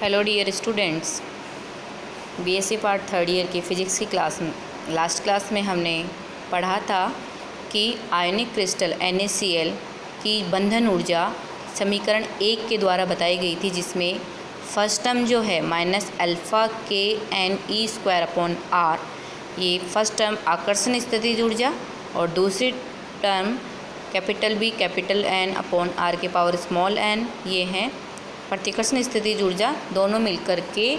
Hello dear students, BSc part third year की physics की class में लास्ट क्लास में हमने पढ़ा था कि आयनिक क्रिस्टल NaCl की बंधन ऊर्जा समीकरण 1 के द्वारा बताई गई थी, जिसमें फर्स्ट टर्म जो है -αKNe²/r, ये फर्स्ट टर्म आकर्षण स्थितिज ऊर्जा और दूसरी टर्म N/r⁴n, ये हैं प्रतिकर्षण स्थितिज ऊर्जा। दोनों मिलकर के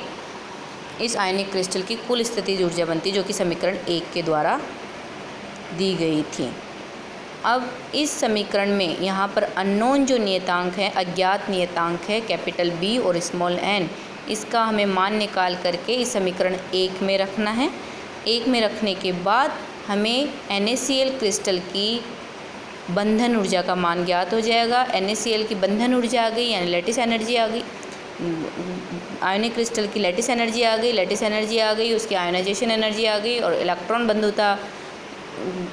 इस आयनिक क्रिस्टल की कुल स्थितिज ऊर्जा बनती, जो कि समीकरण 1 के द्वारा दी गई थी। अब इस समीकरण में यहाँ पर अननोन जो नियतांक है, अज्ञात नियतांक है B और n, इसका हमें मान निकाल करके इस समीकरण 1 में रखना है। 1 में रखने के बाद हमें NaCl क्रिस्टल की बंधन ऊर्जा का मान ज्ञात हो जाएगा। NaCl की बंधन ऊर्जा आ गई, यानी लैटिस एनर्जी आ गई। आयनिक क्रिस्टल की लैटिस एनर्जी आ गई, उसकी आयोनाइजेशन एनर्जी आ गई और इलेक्ट्रॉन बंधुता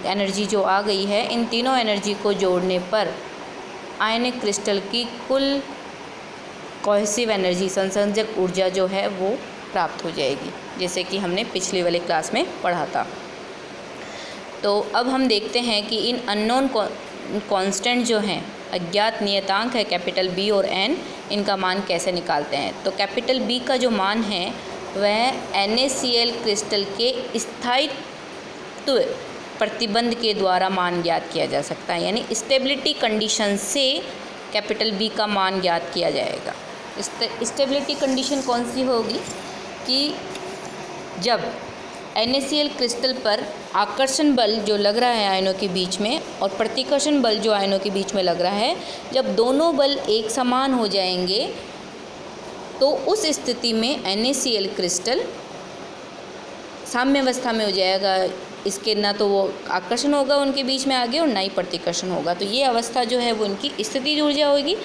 एनर्जी जो आ गई है। इन तीनों एनर्जी को जोड़ने पर आयनिक क्रिस्टल की कुल कोहेसिव एनर्जी, संसंजक ऊर्जा जो है वो प्राप्त हो जाएगी, जैसे कि हमने पिछली वाली क्लास में पढ़ा था। तो अब हम देखते हैं कि इन अननोन कांस्टेंट जो हैं, अज्ञात नियतांक है B और n, इनका मान कैसे निकालते हैं। तो B का जो मान है वह NaCl क्रिस्टल के स्थायित्व प्रतिबंध के द्वारा मान ज्ञात किया जा सकता है, यानी स्टेबिलिटी कंडीशन से B का मान ज्ञात किया जाएगा। स्टेबिलिटी कंडीशन कौन सी होगी कि जब NaCl क्रिस्टल पर आकर्षण बल जो लग रहा है आयनों के बीच में और प्रतिकर्षण बल जो आयनों के बीच में लग रहा है, जब दोनों बल एक समान हो जाएंगे तो उस स्थिति में NaCl क्रिस्टल साम्यावस्था में हो जाएगा। इसके ना तो वो आकर्षण होगा उनके बीच में आगे और ना ही प्रतिकर्षण होगा। तो ये अवस्था जो है वो इनकी स्थितिज ऊर्जा होगी।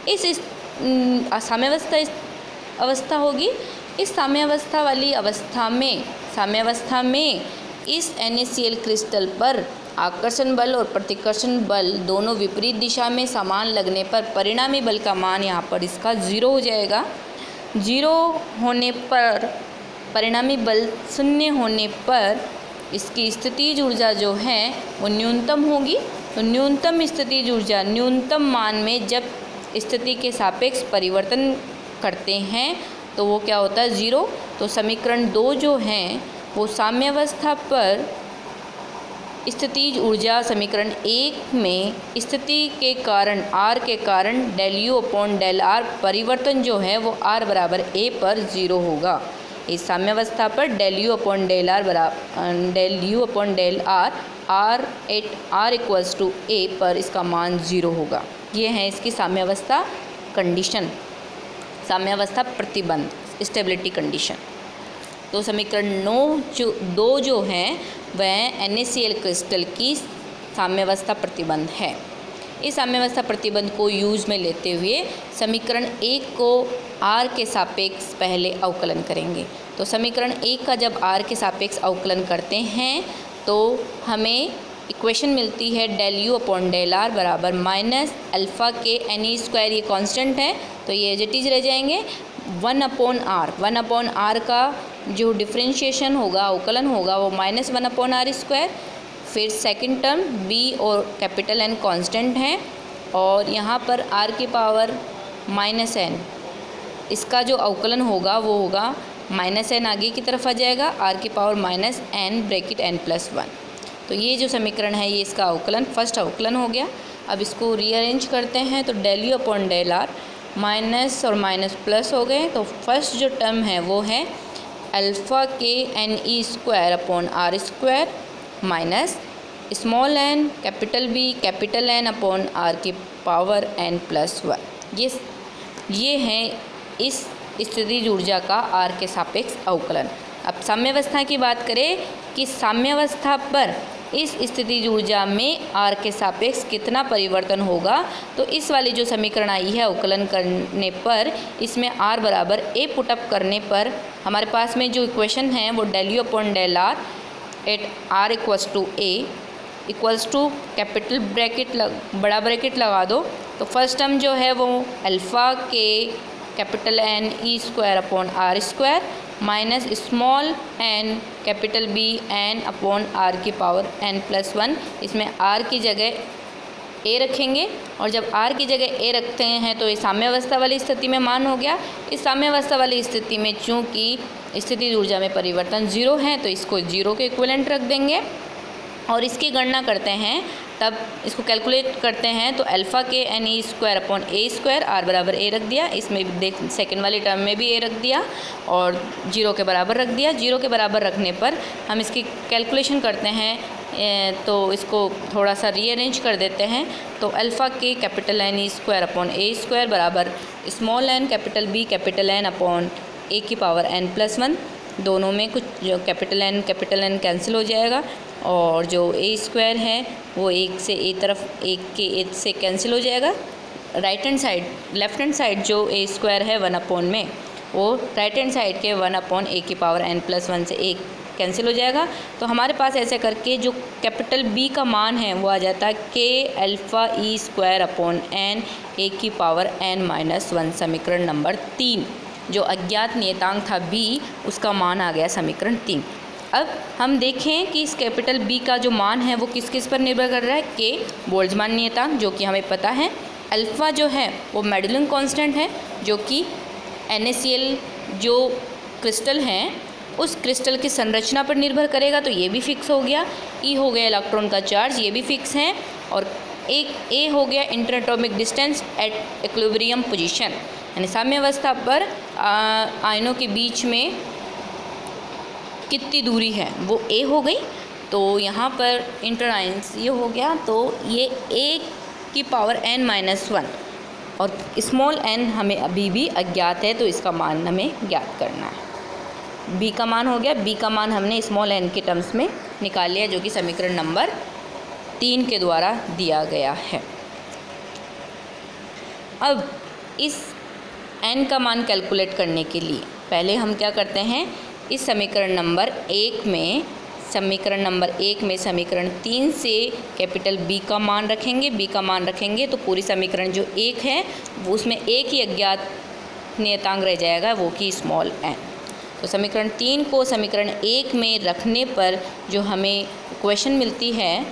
इस साम्यावस्था अवस्था होगी। इस साम्यावस्था वाली साम्यावस्था में इस NaCl क्रिस्टल पर आकर्षण बल और प्रतिकर्षण बल दोनों विपरीत दिशा में समान लगने पर परिणामी बल का मान यहाँ पर इसका 0 हो जाएगा। 0 होने पर, परिणामी बल 0 होने पर इसकी स्थितिज ऊर्जा जो है वो न्यूनतम होगी। तो न्यूनतम स्थितिज ऊर्जा न्यूनतम मान में जब स्थिति के सापेक्ष परिवर्तन करते हैं तो वो क्या होता है, 0। तो समीकरण 2 जो हैं वो साम्यावस्था पर स्थितिज ऊर्जा समीकरण 1 में स्थिति के कारण r के कारण ∂U/∂r परिवर्तन जो है वो r बराबर a पर 0 होगा। इस साम्यावस्था पर ∂U/∂r r=a पर इसका मान 0 होगा। ये है इसकी साम्यावस्था कंडीशन, साम्यावस्था प्रतिबंध, स्टेबिलिटी कंडीशन। तो समीकरण 2 जो है वह NaCl क्रिस्टल की साम्यावस्था प्रतिबंध है। इस साम्यावस्था प्रतिबंध को यूज में लेते हुए समीकरण 1 को r के सापेक्ष पहले अवकलन करेंगे। तो समीकरण 1 का जब r के सापेक्ष अवकलन करते हैं तो हमें इक्वेशन मिलती है ∂U/∂r बराबर -αKNe², ये कांस्टेंट है तो ये एज इट इज रह जाएंगे। 1/r का जो डिफ्रेंशिएशन होगा, अवकलन होगा, वो -1/r²। फिर सेकंड टर्म b और N कांस्टेंट हैं और यहाँ पर r की पावर -n, इसका जो अवकलन होगा वो होगा -n, आगे की तरफ आ जाएगा, r की पावर -n(n+1). तो ये जो समीकरण है ये इसका अवकलन, फर्स्ट अवकलन हो गया। अब इसको रीअरेंज करते हैं तो ∂U/∂r माइनस और माइनस प्लस हो गए। तो फर्स्ट जो टर्म है वो है αKNe²/r² minus small n capital N/r की पावर n+1। ये है इस स्थितिज ऊर्जा का r के सापेक्ष अवकलन। अब साम्यावस्था की बात करें कि साम्यावस्था पर इस स्थितिज ऊर्जा में r के सापेक्ष कितना परिवर्तन होगा, तो इस वाली जो समीकरण आई है अवकलन करने पर इसमें r बराबर a पुटअप करने पर हमारे पास में जो इक्वेशन है वो ∂U/∂r @r=a equals to capital bracket बड़ा ब्रैकेट लगा दो। तो फर्स्ट टर्म जो है वो capital N E square upon R square minus small N capital B N upon are की पावर एन प्लस 1। इसमें आर की जगह ए रखेंगे और जब आर की जगह ए रखते हैं तो ये साम्यावस्था वाली स्थिति में मान हो गया। इस साम्यावस्था वाली स्थिति में चूँकि स्थितिज ऊर्जा में परिवर्तन 0 है तो इसको 0 के इक्विवेलेंट रख देंगे और इसकी गणना करते हैं, तब इसको कैलकुलेट करते हैं तो अल्फ़ा के N E square upon A square R बराबर ए रख दिया। इसमें देख सेकेंड वाली टर्म में भी ए रख दिया और 0 के बराबर रख दिया। 0 के बराबर रखने पर हम इसकी कैलकुलेशन करते हैं तो इसको थोड़ा सा रीअरेंज कर देते हैं। तो अल्फ़ा के capital N E square upon A square बराबर small N capital B capital N upon A की पावर एन प्लस 1। दोनों में कुछ जो कैपिटल एन कैंसिल हो जाएगा और जो ए स्क्वायर है वो एक से ए तरफ एक के ए से कैंसिल हो जाएगा। Right hand side left hand side जो ए स्क्वायर है 1 अपॉन में वो राइट हैंड साइड के 1 अपॉन ए की पावर एन प्लस 1 से एक कैंसिल हो जाएगा। तो हमारे पास ऐसे करके जो कैपिटल बी का मान है वो आ जाता है के अल्फ़ा ई स्क्वायर अपॉन एन ए की पावर एन माइनस 1। समीकरण नंबर 3 जो अज्ञात नियतांक था बी उसका मान आ गया समीकरण 3। अब हम देखें कि इस कैपिटल बी का जो मान है वो किस किस पर निर्भर कर रहा है। के बोल्ट्जमान नियतांक जो कि हमें पता है, अल्फ़ा जो है वो मेडुलन कांस्टेंट है जो कि NaCl जो क्रिस्टल हैं उस क्रिस्टल की संरचना पर निर्भर करेगा, तो ये भी फिक्स हो गया। ई हो गया इलेक्ट्रॉन का चार्ज, ये भी फिक्स है। और एक ए हो गया इंटरएटॉमिक डिस्टेंस एट इक्विलिब्रियम पोजीशन, यानी साम्यावस्था पर आयनों के बीच में कितनी दूरी है वो ए हो गई। तो यहाँ पर इंटर आयंस ये हो गया, तो ये ए की पावर एन माइनस 1 और स्मॉल एन हमें अभी भी अज्ञात है तो इसका मान हमें ज्ञात करना है। बी का मान हो गया, बी का मान हमने स्मॉल एन के टर्म्स में निकाल लिया जो कि समीकरण नंबर 3 के द्वारा दिया गया है। अब इस एन का मान कैलकुलेट करने के लिए पहले हम क्या करते हैं, इस समीकरण नंबर 1 में समीकरण 3 से कैपिटल बी का मान रखेंगे। बी का मान रखेंगे तो पूरी समीकरण जो 1 है वो उसमें एक ही अज्ञात नियतांक रह जाएगा वो कि स्मॉल एन। तो समीकरण 3 को समीकरण 1 में रखने पर जो हमें इक्वेशन मिलती है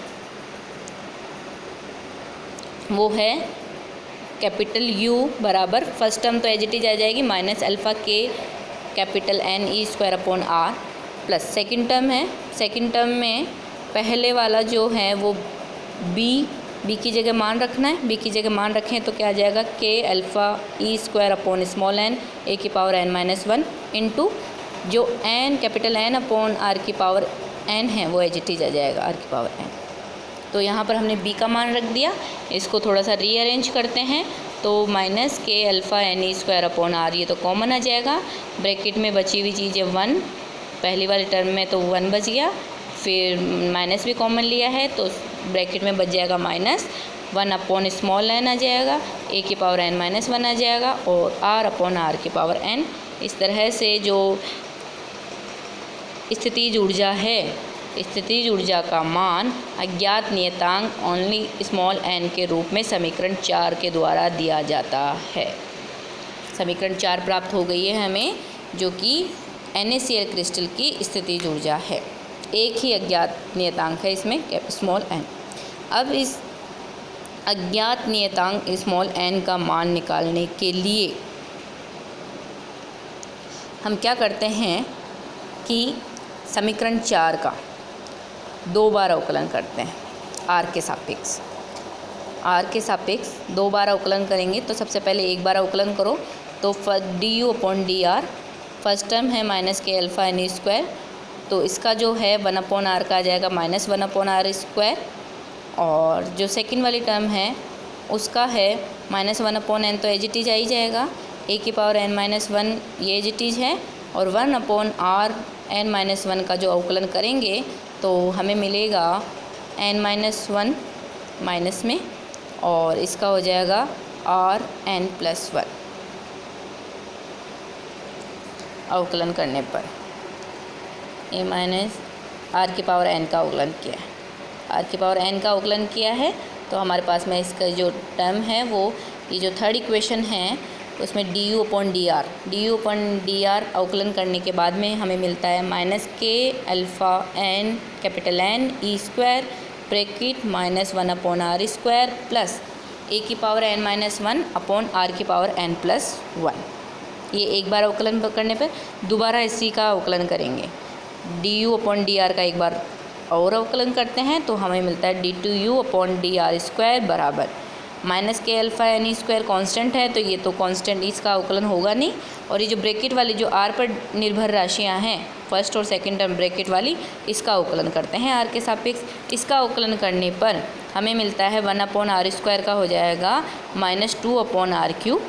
वो है कैपिटल यू बराबर फर्स्ट टर्म तो एज इट इज आ जाएगी माइनस अल्फ़ा के कैपिटल एन ई square upon R plus second term है। सेकंड टर्म में पहले वाला जो है वो बी की जगह मान रखना है। बी की जगह मान रखें तो क्या आ जाएगा के अल्फ़ा ई स्क्वायर अपॉन स्मॉल एन ए की पावर एन माइनस 1 इंटू जो n capital N upon are की पावर एन है वो एज इट इज आ जाएगा आर की पावर एन। तो यहाँ पर हमने बी का मान रख दिया, इसको थोड़ा सा रीअरेंज करते हैं तो माइनस के अल्फ़ा एन ई स्क्वायर अपॉन आर ये तो कॉमन आ जाएगा। ब्रैकेट में बची हुई चीज़ है 1, पहली वाली टर्म में तो 1 बच गया, फिर माइनस भी कॉमन लिया है तो ब्रैकेट में बच जाएगा माइनस 1 अपॉन स्मॉल एन आ जाएगा, ए की पावर एन माइनस 1 आ जाएगा और आर अपॉन आर की पावर एन। इस तरह से जो स्थितिज ऊर्जा है, स्थितिज ऊर्जा का मान अज्ञात नियतांक ओनली स्मॉल एन के रूप में समीकरण 4 के द्वारा दिया जाता है। समीकरण 4 प्राप्त हो गई है हमें जो कि NaCl क्रिस्टल की स्थितिज ऊर्जा है। एक ही अज्ञात नियतांक है इसमें स्मॉल एन। अब इस अज्ञात नियतांक स्मॉल एन का मान निकालने के लिए हम क्या करते हैं कि समीकरण 4 का 2 बार अवकलन करते हैं आर के सापेक्ष। आर के सापेक्ष 2 बार अवकलन करेंगे तो सबसे पहले एक बार अवकलन करो तो D you upon D R, first term है minus k alpha N square, तो इसका जो है 1 अपॉन आर का आ जाएगा माइनस 1 अपॉन आर स्क्वायर, और जो सेकंड वाली टर्म है उसका है माइनस 1 अपॉन एन तो एज इट इज आ ही जाएगा, ए की पावर एन माइनस 1 ये एज इट इज है, और 1 अपॉन आर एन माइनस 1 का जो अवकलन करेंगे तो हमें मिलेगा एन माइनस 1 माइनस में और इसका हो जाएगा आर एन प्लस 1 अवकलन करने पर। ए माइनस आर की पावर एन का अवकलन किया है, आर की पावर एन का अवकलन किया है तो हमारे पास में इसका जो टर्म है वो ये जो थर्ड इक्वेशन है तो उसमें du/dr अवकलन करने के बाद में हमें मिलता है -k alpha n capital N e square bracket -1/r² plus a⁻n−1/r⁴ ये एक बार अवकलन करने पर दोबारा इसी का अवकलन करेंगे। du/dr का एक बार और अवकलन करते हैं तो हमें मिलता है d2u/dr² बराबर -k alpha n square constant है, तो ये तो कांस्टेंट इसका अवकलन होगा नहीं। और ये जो ब्रैकेट वाली जो r पर निर्भर राशियां हैं फर्स्ट और सेकंड टर्म ब्रैकेट वाली, इसका अवकलन करते हैं r के सापेक्ष। इसका अवकलन करने पर हमें मिलता है 1/r² का हो जाएगा -2/r³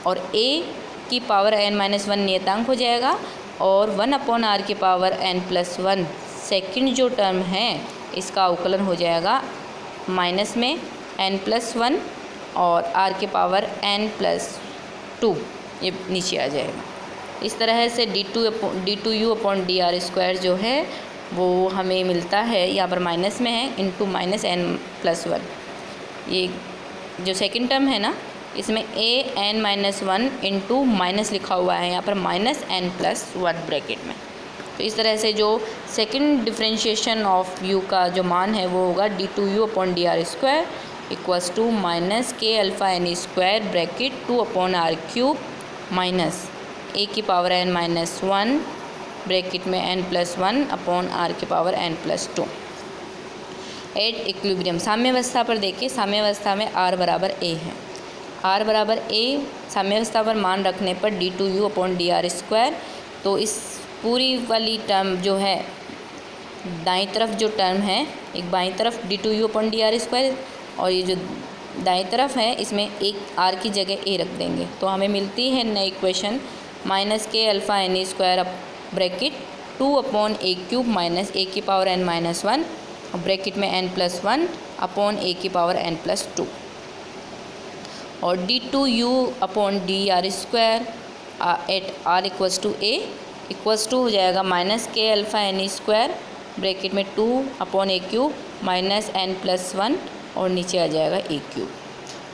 और a⁻n−1 नियतांक हो जाएगा और 1/r⁴n+1 सेकंड जो टर्म है इसका अवकलन हो जाएगा माइनस में n+1 और r⁴n+2 ये नीचे आ जाएगा। इस तरह से d2u/dr² जो है वो हमें मिलता है, यहाँ पर माइनस में है इंटू -n+1। ये जो सेकंड टर्म है ना इसमें an-1 इंटू माइनस लिखा हुआ है यहाँ पर -n+1 ब्रैकेट में। तो इस तरह से जो सेकंड डिफरेंशिएशन ऑफ u का जो मान है वो होगा d2u/dr² equals to -k alpha n² bracket 2/r³ minus a⁻n−1 bracket में n+1/r⁴n+2। एट इक्विलिब्रियम साम्यावस्था पर देखिए, साम्यावस्था में r बराबर a है। r बराबर a साम्यावस्था पर मान रखने पर d2u/dr², तो इस पूरी वाली टर्म जो है दाईं तरफ जो टर्म है, एक बाईं तरफ d2u/dr² और ये जो दाईं तरफ है इसमें एक r की जगह a रख देंगे तो हमें मिलती है नई equation -k alpha n² bracket 2/a³ minus a⁻n−1 bracket में n+1/a⁻n+2 और d2u/dr² at r equals to a equals to हो जाएगा -k अल्फ़ा n² ब्रैकेट में 2/a³ माइनस n+1 और नीचे आ जाएगा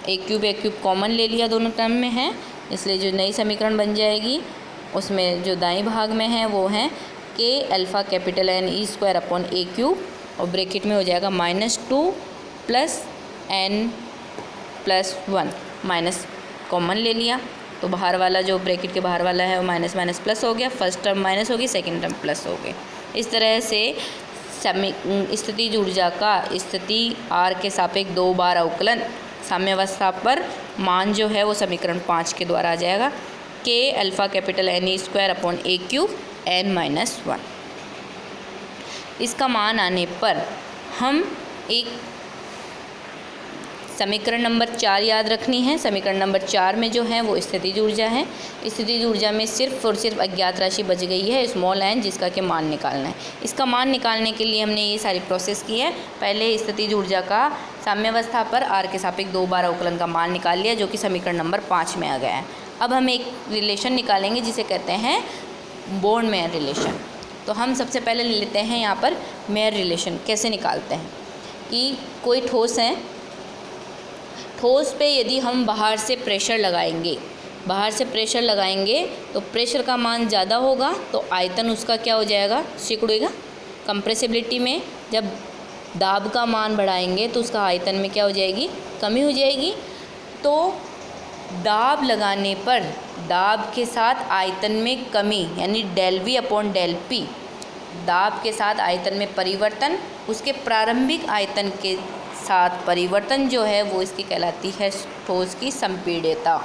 a³ कॉमन ले लिया दोनों टर्म में है, इसलिए जो नई समीकरण बन जाएगी उसमें जो दाईं भाग में है वो है k alpha capital N e² और ब्रैकेट में हो जाएगा -2 + n+1 माइनस कॉमन ले लिया तो बाहर वाला जो ब्रैकेट के बाहर वाला है वो माइनस माइनस प्लस हो गया, फर्स्ट टर्म माइनस होगी सेकंड टर्म प्लस हो गई। इस तरह से स्थितिज ऊर्जा का स्थिति r के सापेक्ष 2 बार अवकलन साम्यावस्था पर मान जो है वो समीकरण 5 के द्वारा आ जाएगा k alpha capital n² n-1। इसका मान आने पर हम एक समीकरण नंबर 4 याद रखनी है। समीकरण नंबर 4 में जो है वो स्थितिज ऊर्जा है। स्थितिज ऊर्जा में सिर्फ और सिर्फ अज्ञात राशि बच गई है स्मॉल n, जिसका कि मान निकालना है। इसका मान निकालने के लिए हमने ये सारी प्रोसेस की है। पहले स्थितिज ऊर्जा का साम्यावस्था पर r के सापेक्ष 2 बार अवकलन का मान निकाल लिया जो कि समीकरण नंबर 5 में आ गया है। अब हम एक रिलेशन निकालेंगे जिसे कहते हैं बोर्न मेयर रिलेशन। तो हम सबसे पहले ले लेते हैं यहाँ पर मेयर रिलेशन। कैसे निकालते हैं कि कोई ठोस है, ठोस पे यदि हम बाहर से प्रेशर लगाएंगे तो प्रेशर का मान ज़्यादा होगा तो आयतन उसका क्या हो जाएगा, सिकुड़ेगा। कंप्रेसिबिलिटी में जब दाब का मान बढ़ाएंगे तो उसका आयतन में क्या हो जाएगी, कमी हो जाएगी। तो दाब लगाने पर दाब के साथ आयतन में कमी यानी ΔV/ΔP, दाब के साथ आयतन में परिवर्तन, उसके प्रारंभिक आयतन के साथ परिवर्तन जो है वो इसकी कहलाती है ठोस की संपीड्यता,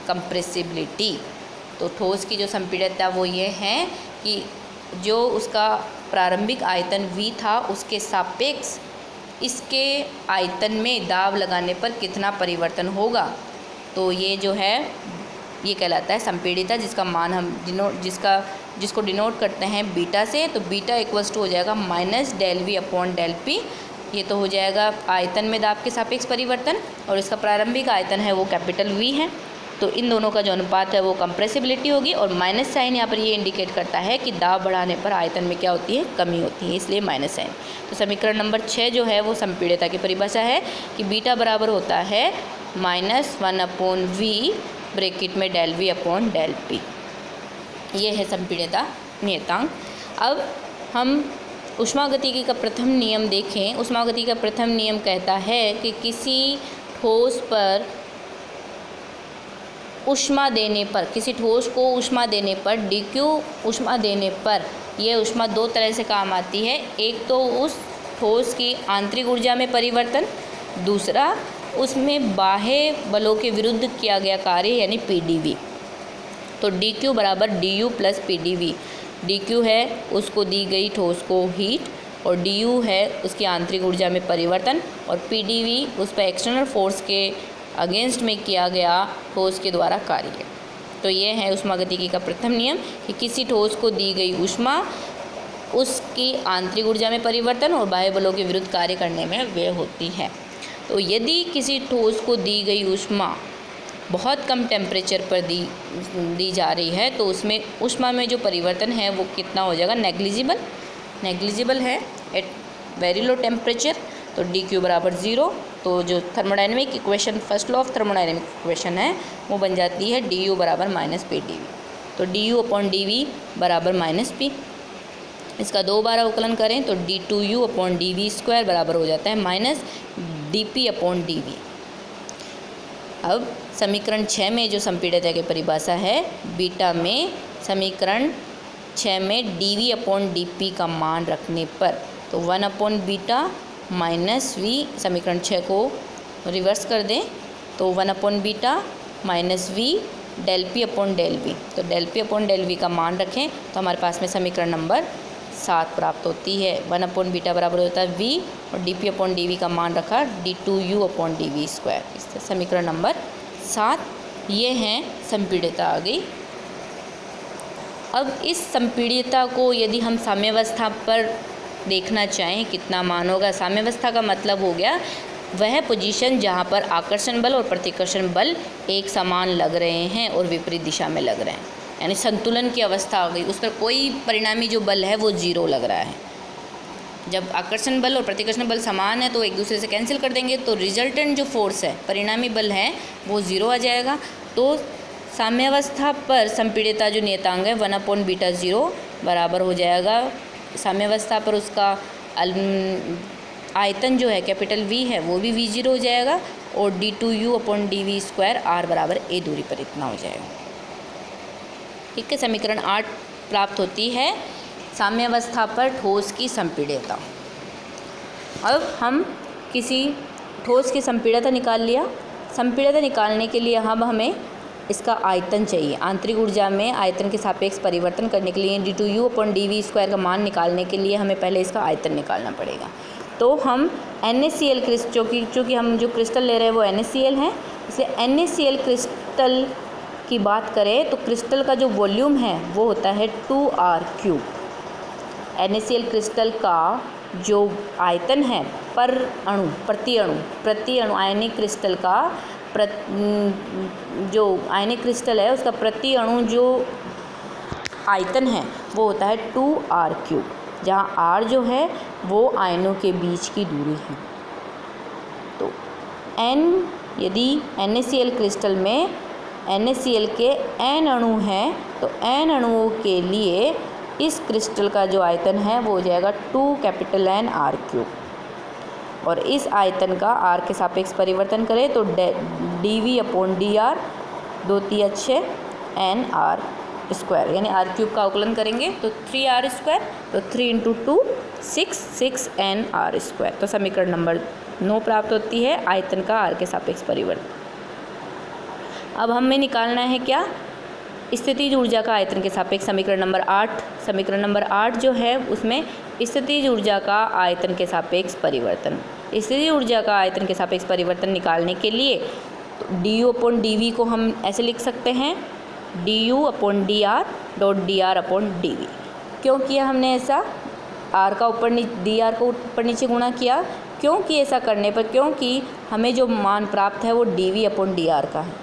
कंप्रेसिबिलिटी। तो ठोस की जो संपीड्यता वो ये है कि जो उसका प्रारंभिक आयतन V था उसके सापेक्ष इसके आयतन में दाब लगाने पर कितना परिवर्तन होगा। तो ये जो है ये कहलाता है संपीड़िता, जिसका मान हम जिसको डिनोट करते हैं बीटा से। तो बीटा इक्वल्स टू हो जाएगा -ΔV/ΔP। ये तो हो जाएगा आयतन में दाब के सापेक्ष परिवर्तन और इसका प्रारंभिक आयतन है वो कैपिटल V है। तो इन दोनों का जो अनुपात है वो कंप्रेसिबिलिटी होगी और माइनस साइन यहाँ पर ये इंडिकेट करता है कि दाब बढ़ाने पर आयतन में क्या होती है, कमी होती है, इसलिए माइनस साइन। तो समीकरण नंबर 6 जो है वो संपीड़िता की परिभाषा है कि बीटा बराबर होता है -1/V ब्रैकेट में del v upon del p. ये है संपीड्यता नियतांक। अब हम ऊष्मागतिकी का प्रथम नियम देखें। ऊष्मागतिकी का प्रथम नियम कहता है कि किसी ठोस पर ऊष्मा देने पर, किसी ठोस को ऊष्मा देने पर, dq ऊष्मा देने पर, यह ऊष्मा दो तरह से काम आती है। एक तो उस ठोस की आंतरिक ऊर्जा में परिवर्तन, दूसरा उसमें बाह्य बलों के विरुद्ध किया गया कार्य यानी pdv। तो dq बराबर du प्लस pdv। dq है उसको दी गई ठोस को हीट और du है उसकी आंतरिक ऊर्जा में परिवर्तन और pdv उस पर एक्सटर्नल फोर्स के अगेंस्ट में किया गया ठोस के द्वारा कार्य। तो ये है ऊष्मागतिकी का प्रथम नियम कि किसी ठोस को दी गई ऊष्मा उसकी आंतरिक ऊर्जा में परिवर्तन और बाह्य बलों के विरुद्ध कार्य करने में व्यय होती है। तो यदि किसी ठोस को दी गई ऊष्मा बहुत कम टेम्परेचर पर दी जा रही है तो उसमें ऊष्मा में जो परिवर्तन है वो कितना हो जाएगा, नेग्लिजिबल है एट वेरी लो टेम्परेचर। तो dq बराबर 0। तो जो thermodynamic equation, first law of thermodynamic equation है वो बन जाती है du बराबर माइनस पी डी वी। तो du अपॉन डी वी बराबर माइनस पी। इसका दो बार अवकलन करें तो d2u upon d v square बराबर हो जाता है minus dp upon d v. अब समीकरण 6 में जो संपीड्यता की परिभाषा है, बीटा में समीकरण 6 में dv अपॉन dp का मान रखने पर, तो 1 अपॉन बीटा माइनस वी, समीकरण 6 को रिवर्स कर दें तो 1 upon beta minus V del P upon del V. तो del P upon del V का मान रखें तो हमारे पास में समीकरण नंबर 7 प्राप्त होती है। 1 अपॉन बीटा बराबर होता है वी और d p upon d v का मान रखा d2u upon d v square. इससे समीकरण नंबर 7 ये हैं संपीड्यता आ गई। अब इस संपीड्यता को यदि हम साम्यावस्था पर देखना चाहें कितना मान होगा, साम्यावस्था का मतलब हो गया वह पोजीशन जहाँ पर आकर्षण बल और प्रतिकर्षण बल एक समान लग रहे हैं और विपरीत दिशा में लग रहे हैं, यानी संतुलन की अवस्था आ गई। उस पर कोई परिणामी जो बल है वो 0 लग रहा है। जब आकर्षण बल और प्रतिकर्षण बल समान है तो एक दूसरे से कैंसिल कर देंगे तो रिजल्टेंट जो फोर्स है, परिणामी बल है, वो 0 आ जाएगा। तो साम्यावस्था पर संपीड्यता जो नियतांक है 1 अपॉन बीटा 0 बराबर हो जाएगा, साम्यावस्था पर उसका आयतन जो है कैपिटल V है वो भी V0 हो जाएगा और d2u upon d v square r बराबर a दूरी पर इतना हो जाएगा। ठीक है, समीकरण 8 प्राप्त होती है साम्यावस्था पर ठोस की संपीड्यता। अब हम किसी ठोस की संपीड्यता निकाल लिया। संपीड्यता निकालने के लिए हम हमें इसका आयतन चाहिए। आंतरिक ऊर्जा में आयतन के सापेक्ष परिवर्तन करने के लिए d2u upon d v square का मान निकालने के लिए हमें पहले इसका आयतन निकालना पड़ेगा। तो हम NaCl क्रिस्टल, चूँकि हम जो क्रिस्टल ले रहे हैं वो NaCl है, इसलिए NaCl क्रिस्टल की बात करें तो क्रिस्टल का जो वॉल्यूम है वो होता है 2r³। NaCl क्रिस्टल का जो आयतन है पर अणु, प्रति अणु आयनिक क्रिस्टल का जो आयनिक क्रिस्टल है उसका प्रति अणु जो आयतन है वो होता है 2r³, जहाँ r जो है वो आयनों के बीच की दूरी है। तो n, यदि NaCl क्रिस्टल में NaCl के n अणु हैं तो n अणुओं के लिए इस क्रिस्टल का जो आयतन है वो हो जाएगा 2N r³। और इस आयतन का r के सापेक्ष परिवर्तन करें तो dv upon dr 2×3 n r², यानी r³ का अवकलन करेंगे तो 3r², तो 3 × 2 6 n r²। तो समीकरण नंबर 9 प्राप्त होती है आयतन का r के सापेक्ष परिवर्तन। अब हमें निकालना है क्या, स्थितिज ऊर्जा का आयतन के सापेक्ष समीकरण नंबर 8। समीकरण नंबर 8 जो है उसमें स्थितिज ऊर्जा का आयतन के सापेक्ष परिवर्तन, स्थितिज ऊर्जा का आयतन के सापेक्ष परिवर्तन निकालने के लिए तो du अपॉन डी को हम ऐसे लिख सकते हैं du upon dr dot dr upon D. क्यों किया हमने ऐसा, r का ऊपर dr को ऊपर नीचे गुणा किया, क्योंकि ऐसा करने पर, क्योंकि हमें जो मान प्राप्त है वो dv अपॉन dr का है।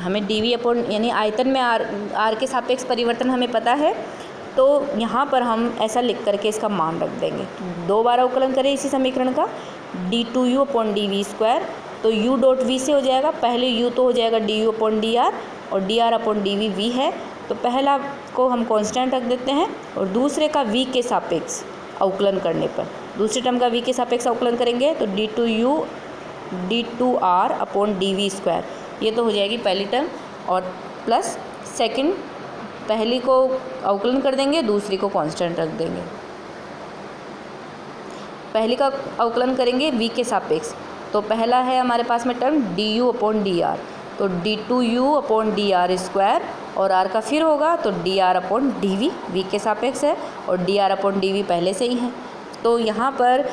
हमें dv अपॉन यानी आयतन में r के सापेक्ष परिवर्तन हमें पता है, तो यहाँ पर हम ऐसा लिख करके इसका मान रख देंगे। दो बार अवकलन करें इसी समीकरण का, d2u upon d v square तो u डॉट v से हो जाएगा, पहले u तो हो जाएगा du अपॉन dr और dr अपॉन dv v है, तो पहला को हम कांस्टेंट रख देते हैं और दूसरे का v के सापेक्ष अवकलन करने पर, दूसरे टर्म का v के सापेक्ष अवकलन करेंगे तो d2u d2r upon dv square, ये तो हो जाएगी पहली टर्म, और प्लस सेकंड पहली को अवकलन कर देंगे, दूसरी को कांस्टेंट रख देंगे। पहली का अवकलन करेंगे v के सापेक्ष, तो पहला है हमारे पास में टर्म du अपॉन dr, तो d2u अपॉन dr स्क्वायर, और r का फिर होगा तो dr अपॉन dv, v के सापेक्ष है और dr अपॉन dv पहले से ही है। तो यहाँ पर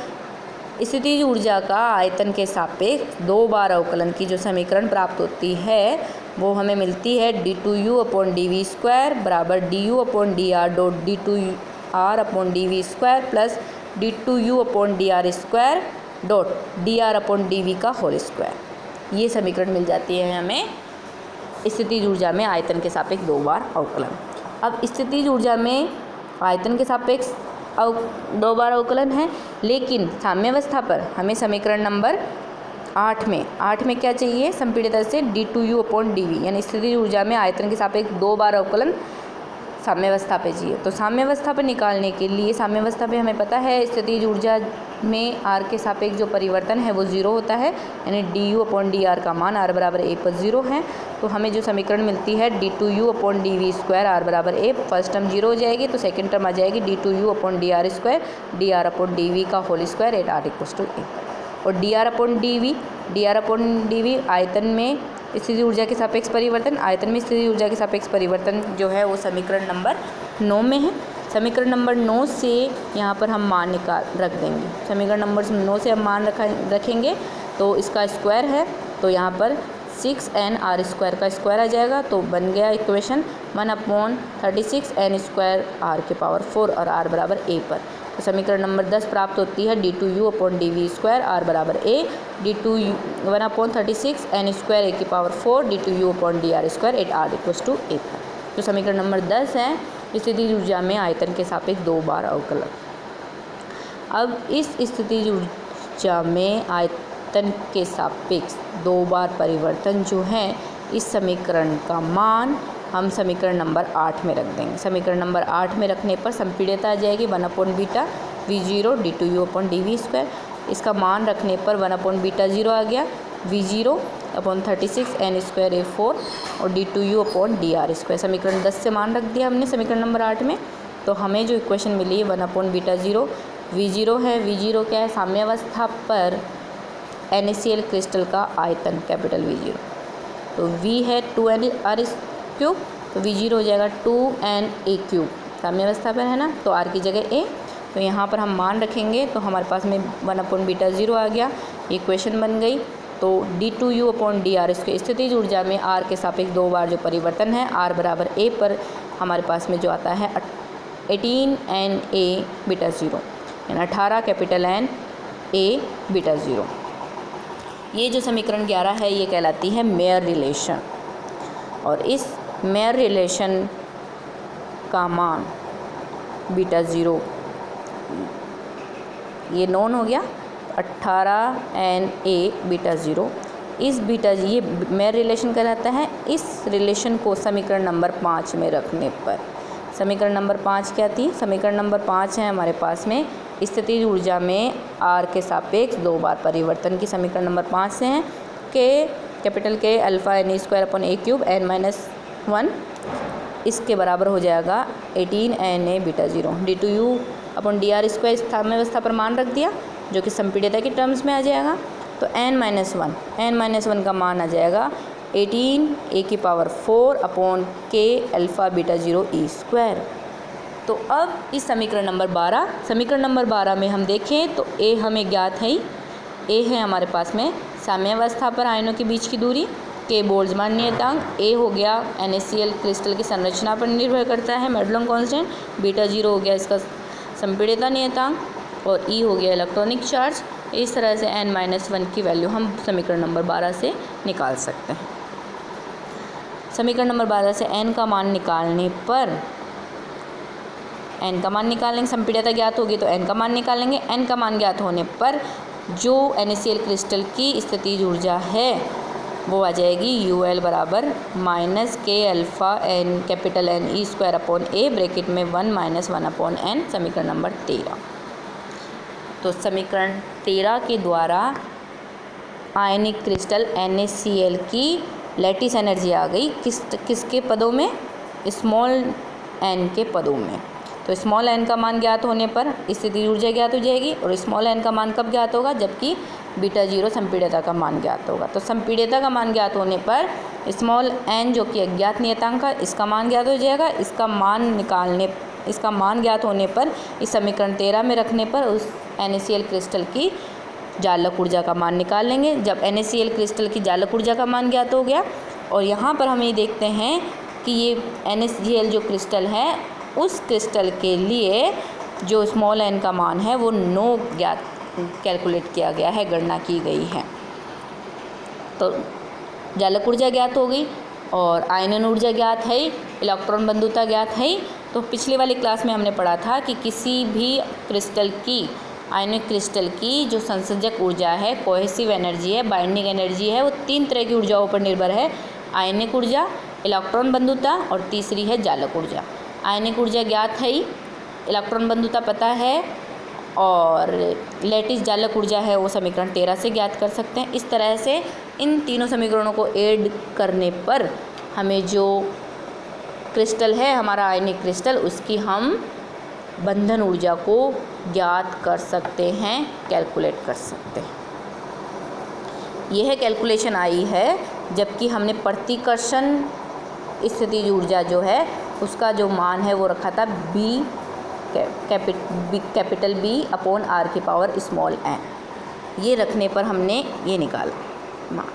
स्थितिज ऊर्जा का आयतन के सापेक्ष 2 बार अवकलन की जो समीकरण प्राप्त होती है वो हमें मिलती है d2u अपॉन dv स्क्वायर बराबर du upon dr dot d2r upon dv square plus d2u upon dr square dot dr upon dv का होल स्क्वायर। ये समीकरण मिल जाती है हमें स्थितिज ऊर्जा में आयतन के सापेक्ष 2 बार अवकलन। अब स्थितिज ऊर्जा में आयतन के सापेक्ष 2 बार अवकलन है, लेकिन साम्यावस्था पर हमें समीकरण नंबर 8 में क्या चाहिए, संपीड़ित से d2u अपॉन dv, यानी स्थितिज ऊर्जा में आयतन के सापेक्ष 2 बार अवकलन साम्यावस्था पे चाहिए। तो साम्यावस्था पे निकालने के लिए, साम्यावस्था पे हमें पता है स्थितिज ऊर्जा में r के सापेक्ष जो परिवर्तन है वो 0 होता है, यानी du अपॉन dr का मान r बराबर a पर 0 है। तो हमें जो समीकरण मिलती है d2u upon dv square r बराबर a, फर्स्ट टर्म 0 हो जाएगी तो सेकेंड टर्म आ जाएगी d2u upon dr square dr upon dv का whole square at r equals to a, और dr अपॉन dv आयतन में स्थितिज ऊर्जा के सापेक्ष परिवर्तन, आयतन में स्थितिज ऊर्जा के सापेक्ष परिवर्तन जो है वो समीकरण नंबर 9 में है। समीकरण नंबर 9 से यहाँ पर हम मान रख देंगे, समीकरण नंबर 9 से हम मान रखेंगे तो इसका स्क्वायर है, तो यहाँ पर 6n r स्क्वायर का स्क्वायर आ जाएगा, तो बन गया इक्वेशन 1/36 n स्क्वायर r के पावर 4 और r बराबर a पर। तो समीकरण नंबर 10 प्राप्त होती है d2u upon dv square r बराबर a, d2u 1/36 n square a की power 4 d2u upon dr square at r equals to a पर। तो समीकरण नंबर 10 है स्थितिज ऊर्जा में आयतन के सापेक्ष 2 बार अवकलन। अब इस स्थितिज ऊर्जा में आयतन के सापेक्ष 2 बार परिवर्तन जो है, इस समीकरण का मान हम समीकरण नंबर 8 में रख देंगे। समीकरण नंबर 8 में रखने पर संपीड़ितता आ जाएगी 1/बीटा v0 d2u upon dv square, इसका मान रखने पर 1/बीटा 0 आ गया, v0 upon 36 n square a4 और d2u अपॉन dr स्क्वायर। समीकरण 10 से मान रख दिया हमने समीकरण नंबर 8 में, तो हमें जो इक्वेशन मिली है 1/बीटा 0 v0 है, v0 क्या है, साम्यावस्था पर NaCl क्रिस्टल का आयतन कैपिटल V0, तो v है 2n r क्यूब, तो v0 हो जाएगा 2na क्यूब, साम्यावस्था पर है ना, तो r की जगह a, तो यहाँ पर हम मान रखेंगे तो हमारे पास में 1/बीटा 0 आ गया, इक्वेशन बन गई। तो d2u अपॉन dr इसके स्थितिज ऊर्जा में r के सापेक्ष 2 बार जो परिवर्तन है r बराबर a पर हमारे पास में जो आता है 18na बीटा 0, यानी 18 कैपिटल N a बीटा 0। ये जो समीकरण 11 है ये कहलाती है मेयर रिलेशन, और इस मेयर रिलेशन का मान बीटा 0 ये नॉन हो गया 18na बीटा 0, इस बीटा ये मेयर रिलेशन कहलाता है। इस रिलेशन को समीकरण नंबर 5 में रखने पर, समीकरण नंबर 5 क्या थी, समीकरण नंबर 5 है हमारे पास में स्थितिज ऊर्जा में r के सापेक्ष 2 बार परिवर्तन की समीकरण नंबर 5 से हैं के कैपिटल के alpha n square upon a cube n-1 इसके बराबर हो जाएगा 18na beta 0, d2u upon dr square साम्यावस्था पर मान रख दिया जो कि संपीड़ितता के टर्म्स में आ जाएगा, तो n-1 का मान आ जाएगा 18a की power 4 upon k alpha beta 0 e square. तो अब इस समीकरण नंबर 12 में हम देखें तो a हमें ज्ञात है ही, a है हमारे पास में साम्यावस्था पर आयनों के बीच की दूरी, के बोल्ट्जमान नियतांक, a हो गया NaCl क्रिस्टल की संरचना पर निर्भर करता है मेडलों कांस्टेंट, बीटा 0 हो गया इसका संपीड़ितता नियतांक, और e हो गया इलेक्ट्रॉनिक चार्ज। इस तरह से n-1 की वैल्यू हम समीकरण नंबर 12 से निकाल सकते हैं। समीकरण नंबर 12 से n का मान निकालने पर, n का मान निकालेंगे, संपीड़ितता ज्ञात होगी तो n का मान निकालेंगे, n का मान ज्ञात होने पर जो NaCl क्रिस्टल की स्थितिज ऊर्जा है वो आ जाएगी UL बराबर -K alpha N capital Ne² upon A bracket में 1 - 1 अपॉन N, समीकरण नंबर 13। तो समीकरण 13 के द्वारा आयनिक क्रिस्टल NaCl की लैटिस एनर्जी आ गई किसके पदों में, स्मॉल n के पदों में। तो स्मॉल n का मान ज्ञात होने पर स्थितिज ऊर्जा ज्ञात हो जाएगी, और स्मॉल n का मान कब ज्ञात होगा, जबकि बीटा 0 संपीड्यता का मान ज्ञात होगा। तो संपीड्यता का मान ज्ञात होने पर स्मॉल n जो कि अज्ञात नियतांक है, इसका मान ज्ञात हो जाएगा। इसका मान ज्ञात होने पर इस समीकरण 13 में रखने पर उस NaCl क्रिस्टल की जालक ऊर्जा का मान निकाल लेंगे। जब NaCl क्रिस्टल की जालक ऊर्जा का मान ज्ञात हो गया, और यहाँ पर हम ये देखते हैं कि ये NaCl जो क्रिस्टल है, उस क्रिस्टल के लिए जो स्मॉल n का मान है वो 9 ज्ञात कैलकुलेट किया गया है, गणना की गई है। तो जालक ऊर्जा ज्ञात हो गई और आयनन ऊर्जा ज्ञात है, इलेक्ट्रॉन बंधुता ज्ञात है। तो पिछले वाली क्लास में हमने पढ़ा था कि किसी भी क्रिस्टल की, आयनिक क्रिस्टल की जो संसर्जक ऊर्जा है, कोहेसिव एनर्जी है, बाइंडिंग एनर्जी है, वो 3 तरह की ऊर्जाओं पर निर्भर है। आयनिक ऊर्जा, इलेक्ट्रॉन बंधुता और तीसरी है जालक ऊर्जा। आयनिक ऊर्जा ज्ञात है, इलेक्ट्रॉन बंधुता पता है, और लैटिस जालक ऊर्जा है वो समीकरण 13 से ज्ञात कर सकते हैं। इस तरह से इन तीनों समीकरणों को ऐड करने पर हमें जो क्रिस्टल है हमारा आयनिक क्रिस्टल, उसकी हम बंधन ऊर्जा को ज्ञात कर सकते हैं, कैलकुलेट कर सकते हैं। यह कैलकुलेशन आई है जबकि हमने प्रतिकर्षण स्थितिज ऊर्जा जो है उसका जो मान है वो रखा था कैपिटल B अपॉन R की पावर स्मॉल n। ये रखने पर हमने ये निकाला मान।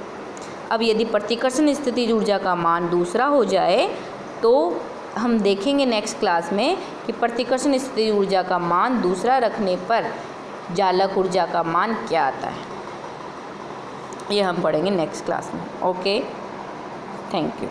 अब यदि प्रतिकर्षण स्थितिज ऊर्जा का मान दूसरा हो जाए तो हम देखेंगे नेक्स्ट क्लास में कि प्रतिकर्षण स्थितिज ऊर्जा का मान दूसरा रखने पर जालक ऊर्जा का मान क्या आता है, ये हम पढ़ेंगे नेक्स्ट क्लास में। Okay, thank you.